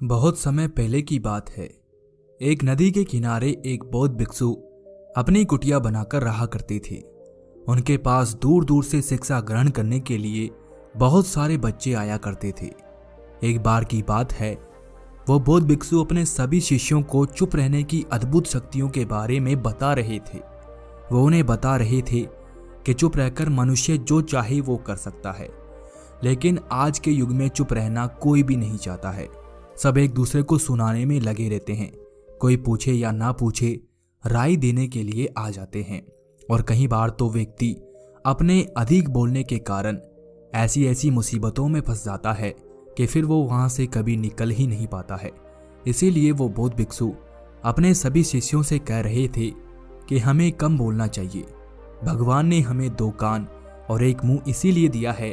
बहुत समय पहले की बात है। एक नदी के किनारे एक बौद्ध भिक्षु अपनी कुटिया बनाकर रहा करते थे। उनके पास दूर दूर से शिक्षा ग्रहण करने के लिए बहुत सारे बच्चे आया करते थे। एक बार की बात है, वो बौद्ध भिक्षु अपने सभी शिष्यों को चुप रहने की अद्भुत शक्तियों के बारे में बता रहे थे। वो उन्हें बता रहे थे कि चुप रहकर मनुष्य जो चाहे वो कर सकता है, लेकिन आज के युग में चुप रहना कोई भी नहीं चाहता है। सब एक दूसरे को सुनाने में लगे रहते हैं। कोई पूछे या ना पूछे राय देने के लिए आ जाते हैं, और कई बार तो व्यक्ति अपने अधिक बोलने के कारण ऐसी ऐसी मुसीबतों में फंस जाता है कि फिर वो वहां से कभी निकल ही नहीं पाता है। इसीलिए वो बौद्ध भिक्षु अपने सभी शिष्यों से कह रहे थे कि हमें कम बोलना चाहिए। भगवान ने हमें 2 कान और 1 मुंह इसीलिए दिया है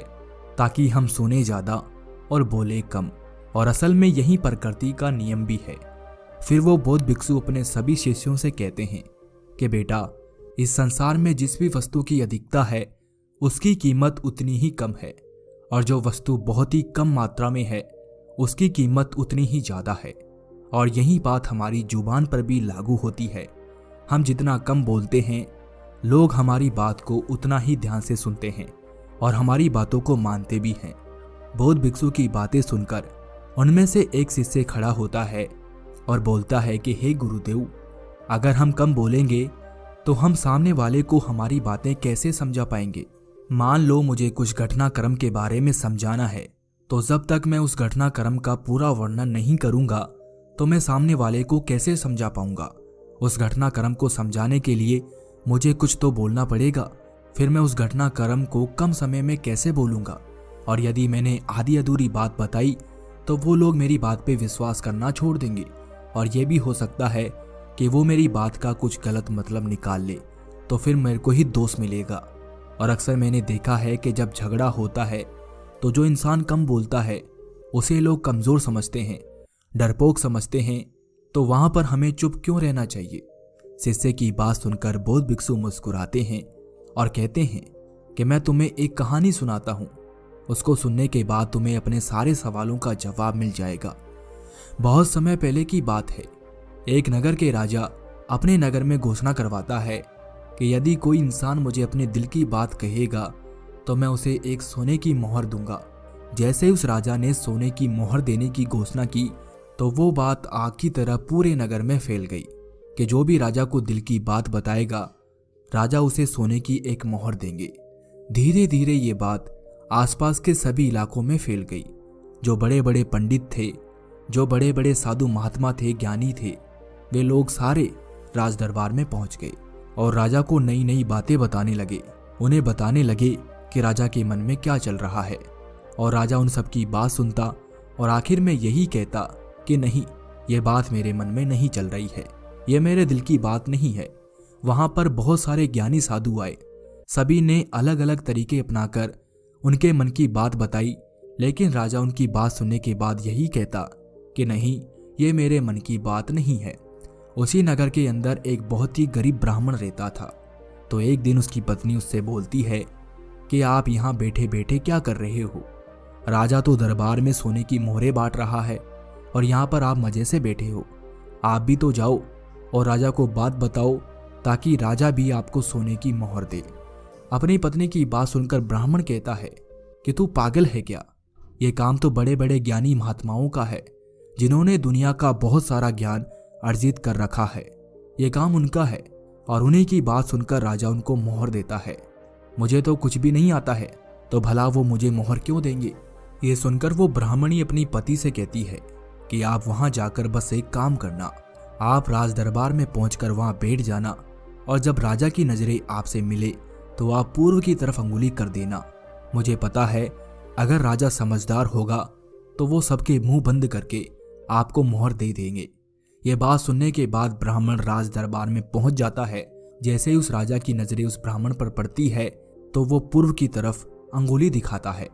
ताकि हम सुने ज्यादा और बोले कम, और असल में यही प्रकृति का नियम भी है। फिर वो बौद्ध भिक्षु अपने सभी शिष्यों से कहते हैं कि बेटा, इस संसार में जिस भी वस्तु की अधिकता है उसकी कीमत उतनी ही कम है, और जो वस्तु बहुत ही कम मात्रा में है उसकी कीमत उतनी ही ज्यादा है। और यही बात हमारी जुबान पर भी लागू होती है। हम जितना कम बोलते हैं, लोग हमारी बात को उतना ही ध्यान से सुनते हैं और हमारी बातों को मानते भी हैं। बौद्ध भिक्षु की बातें सुनकर उनमें से एक शिष्य खड़ा होता है और बोलता है कि हे गुरुदेव, अगर हम कम बोलेंगे तो हम सामने वाले को हमारी बातें कैसे समझा पाएंगे। मान लो मुझे कुछ घटनाक्रम के बारे में समझाना है, तो जब तक मैं उस घटनाक्रम का पूरा वर्णन नहीं करूंगा तो मैं सामने वाले को कैसे समझा पाऊंगा। उस घटनाक्रम को समझाने के लिए मुझे कुछ तो बोलना पड़ेगा। फिर मैं उस घटनाक्रम को कम समय में कैसे बोलूंगा, और यदि मैंने आधी अधूरी बात बताई तो वो लोग मेरी बात पे विश्वास करना छोड़ देंगे, और ये भी हो सकता है कि वो मेरी बात का कुछ गलत मतलब निकाल ले, तो फिर मेरे को ही दोष मिलेगा। और अक्सर मैंने देखा है कि जब झगड़ा होता है तो जो इंसान कम बोलता है उसे लोग कमजोर समझते हैं, डरपोक समझते हैं। तो वहां पर हमें चुप क्यों रहना चाहिए। शिष्य की बात सुनकर बौद्ध भिक्षु मुस्कुराते हैं और कहते हैं कि मैं तुम्हें एक कहानी सुनाता हूं। उसको सुनने के बाद तुम्हें अपने सारे सवालों का जवाब मिल जाएगा। बहुत समय पहले की बात है। एक नगर के राजा अपने नगर में घोषणा करवाता है कि यदि कोई इंसान मुझे अपने दिल की बात कहेगा तो मैं उसे एक सोने की मोहर दूंगा। जैसे उस राजा ने सोने की मोहर देने की घोषणा की तो वो बात आग की तरह पूरे नगर में फैल गई कि जो भी राजा को दिल की बात बताएगा, राजा उसे सोने की एक मोहर देंगे। धीरे धीरे ये बात आसपास के सभी इलाकों में फैल गई। जो बड़े बड़े पंडित थे, जो बड़े बड़े साधु महात्मा थे, ज्ञानी थे, वे लोग सारे राज दरबार में पहुंच गए और राजा को नई नई बातें बताने लगे। उन्हें बताने लगे कि राजा के मन में क्या चल रहा है, और राजा उन सब की बात सुनता और आखिर में यही कहता कि नहीं, ये बात मेरे मन में नहीं चल रही है, ये मेरे दिल की बात नहीं है। वहां पर बहुत सारे ज्ञानी साधु आए। सभी ने अलग अलग तरीके अपनाकर उनके मन की बात बताई, लेकिन राजा उनकी बात सुनने के बाद यही कहता कि नहीं, ये मेरे मन की बात नहीं है। उसी नगर के अंदर एक बहुत ही गरीब ब्राह्मण रहता था। तो एक दिन उसकी पत्नी उससे बोलती है कि आप यहाँ बैठे बैठे क्या कर रहे हो। राजा तो दरबार में सोने की मोहरें बांट रहा है और यहाँ पर आप मजे से बैठे हो। आप भी तो जाओ और राजा को बात बताओ ताकि राजा भी आपको सोने की मोहर दे। अपनी पत्नी की बात सुनकर ब्राह्मण कहता है कि तू पागल है क्या। ये काम तो बड़े बड़े ज्ञानी महात्माओं का है, जिन्होंने दुनिया का बहुत सारा ज्ञान अर्जित कर रखा है। ये काम उनका है, और उन्हीं की बात सुनकर राजा उनको मोहर देता है। मुझे तो कुछ भी नहीं आता है, तो भला वो मुझे मोहर क्यों देंगे। ये सुनकर वो ब्राह्मणी अपनी पति से कहती है कि आप वहां जाकर बस एक काम करना, आप राज दरबार में पहुंचकर वहां बैठ जाना, और जब राजा की नजरें आपसे मिले तो आप पूर्व की तरफ अंगुली कर देना। मुझे पता है अगर राजा समझदार होगा तो वो सबके मुंह बंद करके आपको मोहर दे देंगे। ये बात सुनने के बाद ब्राह्मण राज दरबार में पहुंच जाता है। जैसे ही उस राजा की नजरें उस ब्राह्मण पर पड़ती है तो वो पूर्व की तरफ अंगुली दिखाता है।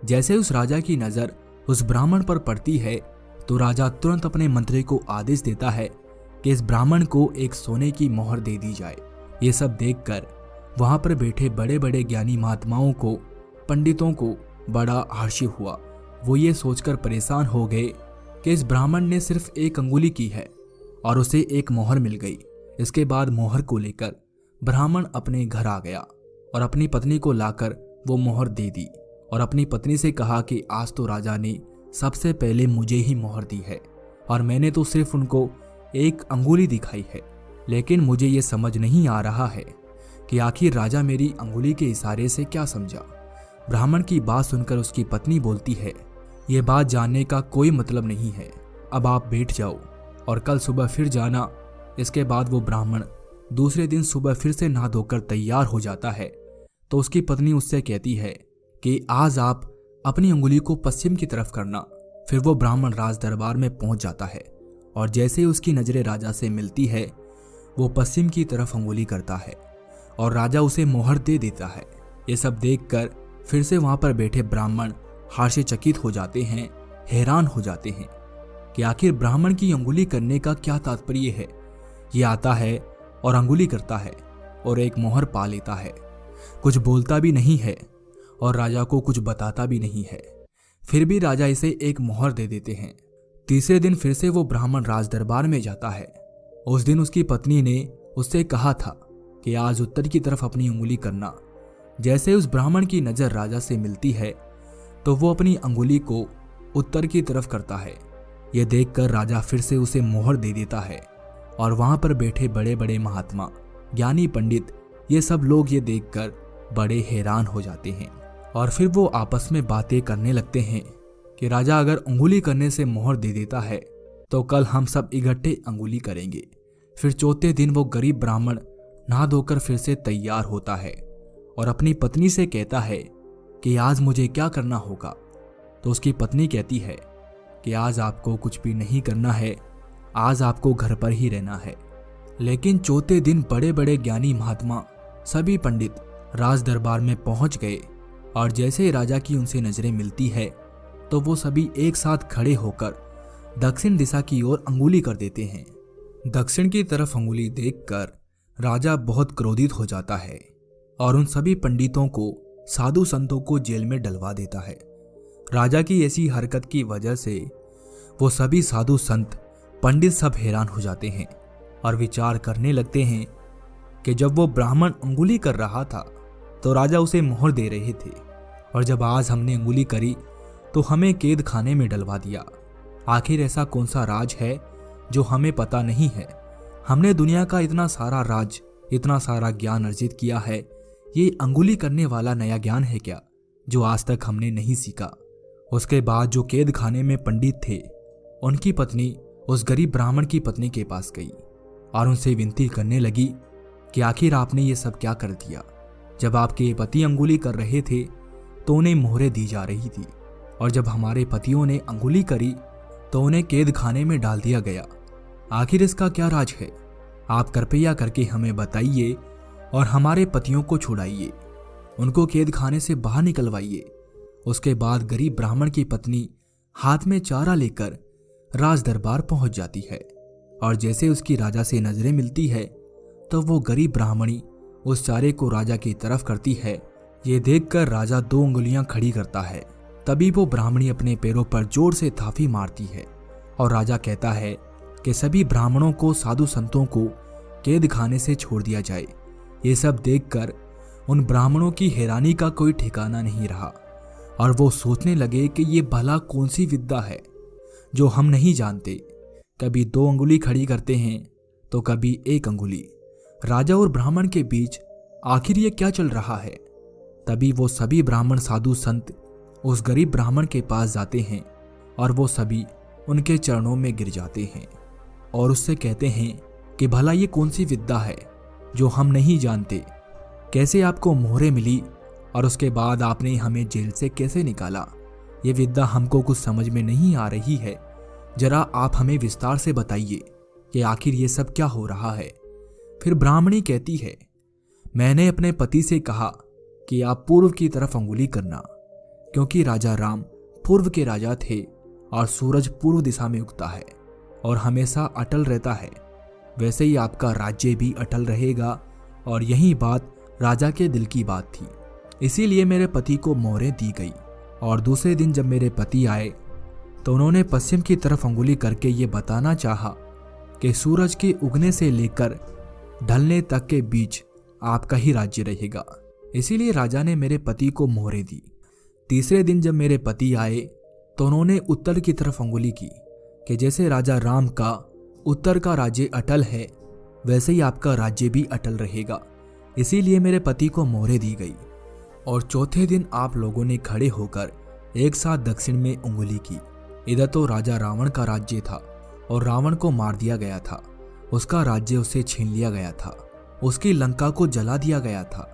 जैसे उस राजा की नजर उस ब्राह्मण पर पड़ती है तो राजा तुरंत अपने मंत्री को आदेश देता है कि इस ब्राह्मण को एक सोने की मोहर दे दी जाए। ये सब देखकर वहां पर बैठे बड़े बड़े ज्ञानी महात्माओं को, पंडितों को बड़ा हर्ष हुआ। वो ये सोचकर परेशान हो गए कि इस ब्राह्मण ने सिर्फ एक अंगुली की है और उसे एक मोहर मिल गई। इसके बाद मोहर को लेकर ब्राह्मण अपने घर आ गया और अपनी पत्नी को लाकर वो मोहर दे दी और अपनी पत्नी से कहा कि आज तो राजा ने सबसे पहले मुझे ही मोहर दी है और मैंने तो सिर्फ उनको एक अंगुली दिखाई है, लेकिन मुझे ये समझ नहीं आ रहा है कि आखिर राजा मेरी अंगुली के इशारे से क्या समझा। ब्राह्मण की बात सुनकर उसकी पत्नी बोलती है, ये बात जानने का कोई मतलब नहीं है, अब आप बैठ जाओ और कल सुबह फिर जाना। इसके बाद वो ब्राह्मण दूसरे दिन सुबह फिर से नहा धोकर तैयार हो जाता है तो उसकी पत्नी उससे कहती है कि आज आप अपनी अंगुली को पश्चिम की तरफ करना। फिर वो ब्राह्मण राज दरबार में पहुंच जाता है और जैसे ही उसकी नजरें राजा से मिलती है वो पश्चिम की तरफ अंगुली करता है और राजा उसे मोहर दे देता है। ये सब देखकर फिर से वहां पर बैठे ब्राह्मण आश्चर्यचकित हो जाते हैं, हैरान हो जाते हैं कि आखिर ब्राह्मण की अंगुली करने का क्या तात्पर्य है। ये आता है और अंगुली करता है और एक मोहर पा लेता है, कुछ बोलता भी नहीं है और राजा को कुछ बताता भी नहीं है। फिर भी राजा इसे एक मोहर दे देते हैं। तीसरे दिन फिर से वो ब्राह्मण राज दरबार में जाता है। उस दिन उसकी पत्नी ने उससे कहा था कि आज उत्तर की तरफ अपनी अंगुली करना। जैसे उस ब्राह्मण की नजर राजा से मिलती है तो वो अपनी अंगुली को उत्तर की तरफ करता है। यह देखकर राजा फिर से उसे मोहर दे देता है और वहां पर बैठे बड़े बड़े महात्मा, ज्ञानी, पंडित, ये सब लोग ये देखकर बड़े हैरान हो जाते हैं और फिर वो आपस में बातें करने लगते हैं कि राजा अगर अंगुली करने से मोहर दे देता है तो कल हम सब इकट्ठे अंगुली करेंगे। फिर चौथे दिन वो गरीब ब्राह्मण नहा धोकर फिर से तैयार होता है और अपनी पत्नी से कहता है कि आज मुझे क्या करना होगा। तो उसकी पत्नी कहती है कि आज आपको कुछ भी नहीं करना है, आज आपको घर पर ही रहना है। लेकिन चौथे दिन बड़े बड़े ज्ञानी, महात्मा, सभी पंडित राज दरबार में पहुंच गए और जैसे राजा की उनसे नजरें मिलती है तो वो सभी एक साथ खड़े होकर दक्षिण दिशा की ओर अंगुली कर देते हैं। दक्षिण की तरफ अंगुली देखकर राजा बहुत क्रोधित हो जाता है और उन सभी पंडितों को, साधु संतों को जेल में डलवा देता है। राजा की ऐसी हरकत की वजह से वो सभी साधु संत, पंडित सब हैरान हो जाते हैं और विचार करने लगते हैं कि जब वो ब्राह्मण अंगुली कर रहा था तो राजा उसे मोहर दे रहे थे और जब आज हमने अंगुली करी तो हमें कैद खाने में डलवा दिया। आखिर ऐसा कौन सा राज है जो हमें पता नहीं है। हमने दुनिया का इतना सारा राज, इतना सारा ज्ञान अर्जित किया है, ये अंगुली करने वाला नया ज्ञान है क्या जो आज तक हमने नहीं सीखा। उसके बाद जो कैद खाने में पंडित थे उनकी पत्नी उस गरीब ब्राह्मण की पत्नी के पास गई और उनसे विनती करने लगी कि आखिर आपने ये सब क्या कर दिया। जब आपके पति अंगुली कर रहे थे तो उन्हें मोहरें दी जा रही थी और जब हमारे पतियों ने अंगुली करी तो उन्हें कैद खाने में डाल दिया गया। आखिर इसका क्या राज है? आप कृपया करके हमें बताइए और हमारे पतियों को छुड़ाइए, उनको कैद खाने से बाहर निकलवाइए। उसके बाद गरीब ब्राह्मण की पत्नी हाथ में चारा लेकर राज दरबार पहुंच जाती है और जैसे उसकी राजा से नजरें मिलती है तो वो गरीब ब्राह्मणी उस चारे को राजा की तरफ करती है। ये देखकर राजा 2 उंगलियां खड़ी करता है। तभी वो ब्राह्मणी अपने पैरों पर जोर से थापी मारती है और राजा कहता है कि सभी ब्राह्मणों को, साधु संतों को कैद खाने से छोड़ दिया जाए। ये सब देखकर उन ब्राह्मणों की हैरानी का कोई ठिकाना नहीं रहा और वो सोचने लगे कि ये भला कौन सी विद्या है जो हम नहीं जानते। कभी 2 अंगुली खड़ी करते हैं तो कभी 1 अंगुली। राजा और ब्राह्मण के बीच आखिर ये क्या चल रहा है? तभी वो सभी ब्राह्मण, साधु संत उस गरीब ब्राह्मण के पास जाते हैं और वो सभी उनके चरणों में गिर जाते हैं और उससे कहते हैं कि भला ये कौन सी विद्या है जो हम नहीं जानते। कैसे आपको मोहरें मिली और उसके बाद आपने हमें जेल से कैसे निकाला? ये विद्या हमको कुछ समझ में नहीं आ रही है। जरा आप हमें विस्तार से बताइए कि आखिर ये सब क्या हो रहा है। फिर ब्राह्मणी कहती है, मैंने अपने पति से कहा कि आप पूर्व की तरफ अंगुली करना, क्योंकि राजा राम पूर्व के राजा थे और सूरज पूर्व दिशा में उगता है और हमेशा अटल रहता है। वैसे ही आपका राज्य भी अटल रहेगा और यही बात राजा के दिल की बात थी। इसीलिए मेरे पति को मोहरें दी गई और दूसरे दिन जब मेरे पति आए तो उन्होंने पश्चिम की तरफ अंगुली करके ये बताना चाहा कि सूरज के उगने से लेकर ढलने तक के बीच आपका ही राज्य रहेगा। इसीलिए राजा ने मेरे पति को मोहरे दी। तीसरे दिन जब मेरे पति आए तो उन्होंने उत्तर की तरफ अंगुली की कि जैसे राजा राम का उत्तर का राज्य अटल है, वैसे ही आपका राज्य भी अटल रहेगा। इसीलिए मेरे पति को मोहरे दी गई। और चौथे दिन आप लोगों ने खड़े होकर एक साथ दक्षिण में उंगली की। इधर तो राजा रावण का राज्य था और रावण को मार दिया गया था, उसका राज्य उसे छीन लिया गया था, उसकी लंका को जला दिया गया था।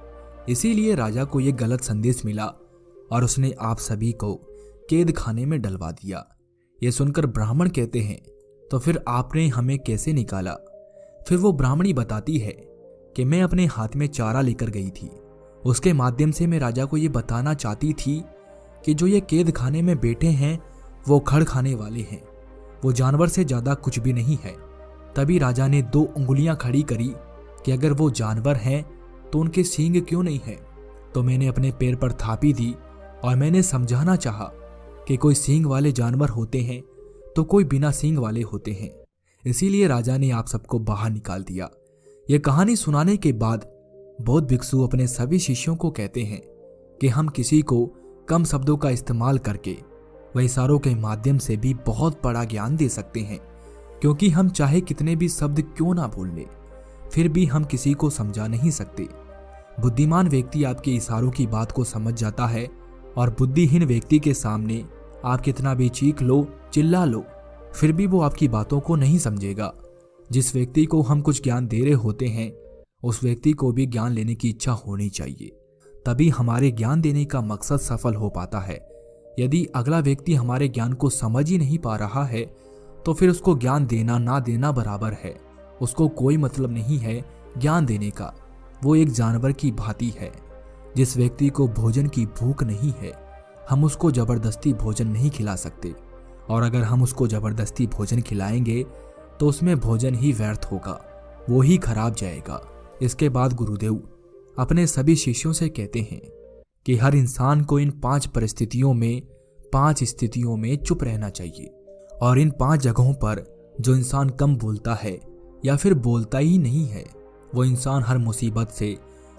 इसीलिए राजा को यह गलत संदेश मिला और उसने आप सभी को कैद खाने में डलवा दिया। ये सुनकर ब्राह्मण कहते हैं, तो फिर आपने हमें कैसे निकाला? फिर वो ब्राह्मणी बताती है कि मैं अपने हाथ में चारा लेकर गई थी। उसके माध्यम से मैं राजा को ये बताना चाहती थी कि जो ये कैद खाने में बैठे हैं वो खड़ खाने वाले हैं, वो जानवर से ज्यादा कुछ भी नहीं है। तभी राजा ने 2 उंगलियां खड़ी करी कि अगर वो जानवर हैं तो उनके सींग क्यों नहीं है। तो मैंने अपने पैर पर थापी दी और मैंने समझाना चाहा कि कोई सींग वाले जानवर होते हैं तो कोई बिना सींग वाले होते हैं। इसीलिए राजा ने आप सबको बाहर निकाल दिया। यह कहानी सुनाने के बाद बौद्ध भिक्षु अपने सभी शिष्यों को कहते हैं कि हम किसी को कम शब्दों का इस्तेमाल करके व इशारों के माध्यम से भी बहुत बड़ा ज्ञान दे सकते हैं, क्योंकि हम चाहे कितने भी शब्द क्यों ना बोल ले, फिर भी हम किसी को समझा नहीं सकते। बुद्धिमान व्यक्ति आपके इशारों की बात को समझ जाता है और बुद्धिहीन व्यक्ति के सामने आप कितना भी चीख लो, चिल्ला लो, फिर भी वो आपकी बातों को नहीं समझेगा। जिस व्यक्ति को हम कुछ ज्ञान दे रहे होते हैं उस व्यक्ति को भी ज्ञान लेने की इच्छा होनी चाहिए, तभी हमारे ज्ञान देने का मकसद सफल हो पाता है। यदि अगला व्यक्ति हमारे ज्ञान को समझ ही नहीं पा रहा है तो फिर उसको ज्ञान देना ना देना बराबर है, उसको कोई मतलब नहीं है ज्ञान देने का। वो एक जानवर की भांति है। जिस व्यक्ति को भोजन की भूख नहीं है हम उसको जबरदस्ती भोजन नहीं खिला सकते, और अगर हम उसको जबरदस्ती भोजन खिलाएंगे तो उसमें भोजन ही व्यर्थ होगा, वो ही खराब जाएगा। इसके बाद गुरुदेव अपने सभी शिष्यों से कहते हैं कि हर इंसान को इन 5 परिस्थितियों में 5 स्थितियों में चुप रहना चाहिए, और इन 5 जगहों पर जो इंसान कम बोलता है या फिर बोलता ही नहीं है वो इंसान हर मुसीबत से,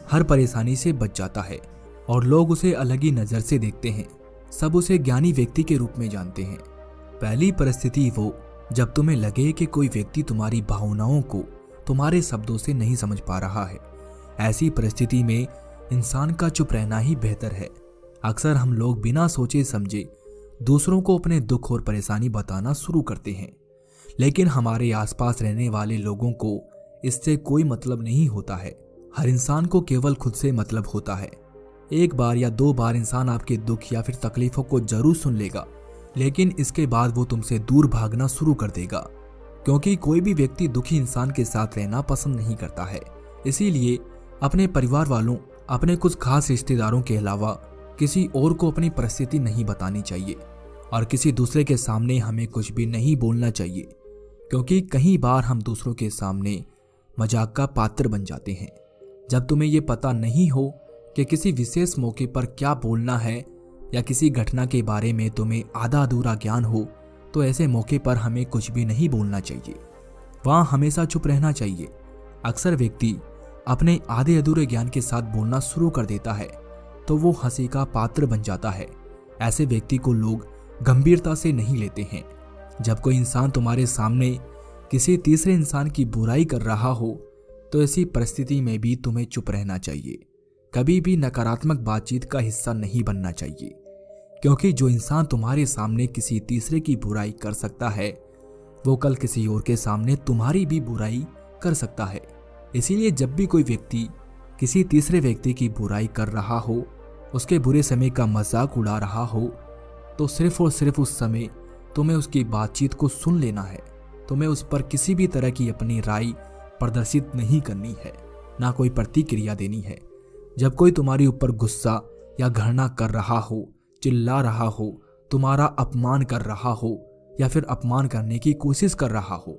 हर परेशानी से बच जाता है और लोग उसे अलग ही नजर से देखते हैं। सब उसे ज्ञानी व्यक्ति के रूप में जानते हैं। पहली परिस्थिति वो जब तुम्हें लगे कि कोई व्यक्ति तुम्हारी भावनाओं को तुम्हारे शब्दों से नहीं समझ पा रहा है। ऐसी परिस्थिति में इंसान का चुप रहना ही बेहतर है। अक्सर हम लोग बिना सोचे समझे दूसरों को अपने दुख और परेशानी बताना शुरू करते हैं, लेकिन हमारे आसपास रहने वाले लोगों को इससे कोई मतलब नहीं होता है। हर इंसान को केवल खुद से मतलब होता है। 1 बार या 2 बार इंसान आपके दुख या फिर तकलीफों को जरूर सुन लेगा, लेकिन इसके बाद वो तुमसे दूर भागना शुरू कर देगा, क्योंकि कोई भी व्यक्ति दुखी इंसान के साथ रहना पसंद नहीं करता है। इसीलिए अपने परिवार वालों, अपने कुछ खास रिश्तेदारों के अलावा किसी और को अपनी परिस्थिति नहीं बतानी चाहिए, और किसी दूसरे के सामने हमें कुछ भी नहीं बोलना चाहिए, क्योंकि कई बार हम दूसरों के सामने मजाक का पात्र बन जाते हैं। जब तुम्हें ये पता नहीं हो कि किसी विशेष मौके पर क्या बोलना है या किसी घटना के बारे में तुम्हें आधा अधूरा ज्ञान हो, तो ऐसे मौके पर हमें कुछ भी नहीं बोलना चाहिए, वहां हमेशा चुप रहना चाहिए। अक्सर व्यक्ति अपने आधे अधूरे ज्ञान के साथ बोलना शुरू कर देता है तो वो हंसी का पात्र बन जाता है। ऐसे व्यक्ति को लोग गंभीरता से नहीं लेते हैं। जब कोई इंसान तुम्हारे सामने किसी तीसरे इंसान की बुराई कर रहा हो तो ऐसी परिस्थिति में भी तुम्हें चुप रहना चाहिए। कभी भी नकारात्मक बातचीत का हिस्सा नहीं बनना चाहिए, क्योंकि जो इंसान तुम्हारे सामने किसी तीसरे की बुराई कर सकता है वो कल किसी और के सामने तुम्हारी भी बुराई कर सकता है। इसीलिए जब भी कोई व्यक्ति किसी तीसरे व्यक्ति की बुराई कर रहा हो, उसके बुरे समय का मजाक उड़ा रहा हो, तो सिर्फ और सिर्फ उस समय तुम्हें उसकी बातचीत को सुन लेना है। तुम्हें उस पर किसी भी तरह की अपनी राय प्रदर्शित नहीं करनी है, ना कोई प्रतिक्रिया देनी है। जब कोई तुम्हारे ऊपर गुस्सा या घृणा कर रहा हो, चिल्ला रहा हो, तुम्हारा अपमान कर रहा हो या फिर अपमान करने की कोशिश कर रहा हो,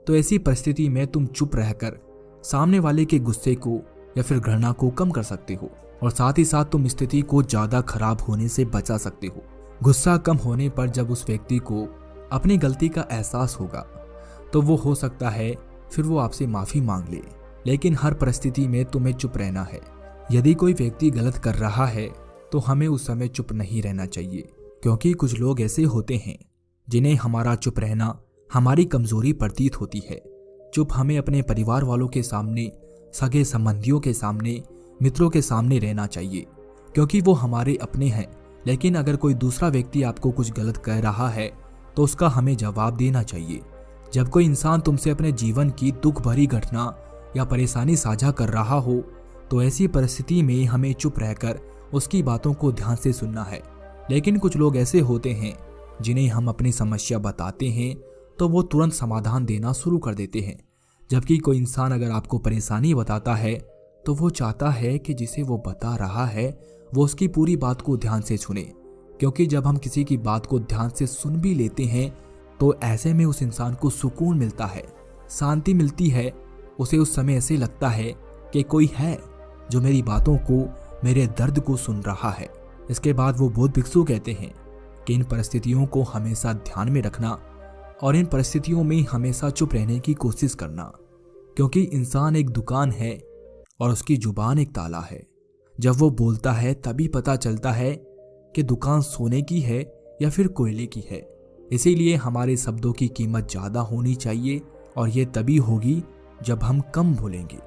तो ऐसी परिस्थिति में तुम चुप रहकर सामने वाले के गुस्से को या फिर घृणा को कम कर सकते हो, और साथ ही साथ तुम स्थिति को ज्यादा खराब होने से बचा सकते हो। गुस्सा कम होने पर जब उस व्यक्ति को अपनी गलती का एहसास होगा तो वो हो सकता है फिर वो आपसे माफी मांग ले, लेकिन हर परिस्थिति में तुम्हें चुप रहना है। यदि कोई व्यक्ति गलत कर रहा है तो हमें उस समय चुप नहीं रहना चाहिए, क्योंकि कुछ लोग ऐसे होते हैं जिन्हें हमारा चुप रहना हमारी कमजोरी प्रतीत होती है। चुप हमें अपने परिवार वालों के सामने, सगे संबंधियों के सामने, मित्रों के सामने रहना चाहिए, क्योंकि वो हमारे अपने हैं। लेकिन अगर कोई दूसरा व्यक्ति आपको कुछ गलत कह रहा है तो उसका हमें जवाब देना चाहिए। जब कोई इंसान तुमसे अपने जीवन की दुख भरी घटना या परेशानी साझा कर रहा हो तो ऐसी परिस्थिति में हमें चुप रहकर उसकी बातों को ध्यान से सुनना है। लेकिन कुछ लोग ऐसे होते हैं जिन्हें हम अपनी समस्या बताते हैं तो वो तुरंत समाधान देना शुरू कर देते हैं, जबकि कोई इंसान अगर आपको परेशानी बताता है तो वो चाहता है कि जिसे वो बता रहा है वो उसकी पूरी बात को ध्यान से सुने, क्योंकि जब हम किसी की बात को ध्यान से सुन भी लेते हैं तो ऐसे में उस इंसान को सुकून मिलता है, शांति मिलती है। उसे उस समय ऐसे लगता है कि कोई है जो मेरी बातों को, मेरे दर्द को सुन रहा है। इसके बाद वो बौद्ध भिक्षु कहते हैं कि इन परिस्थितियों को हमेशा ध्यान में रखना और इन परिस्थितियों में हमेशा चुप रहने की कोशिश करना, क्योंकि इंसान एक दुकान है और उसकी जुबान एक ताला है। जब वो बोलता है तभी पता चलता है कि दुकान सोने की है या फिर कोयले की है। इसीलिए हमारे शब्दों की कीमत ज़्यादा होनी चाहिए और ये तभी होगी जब हम कम बोलेंगे।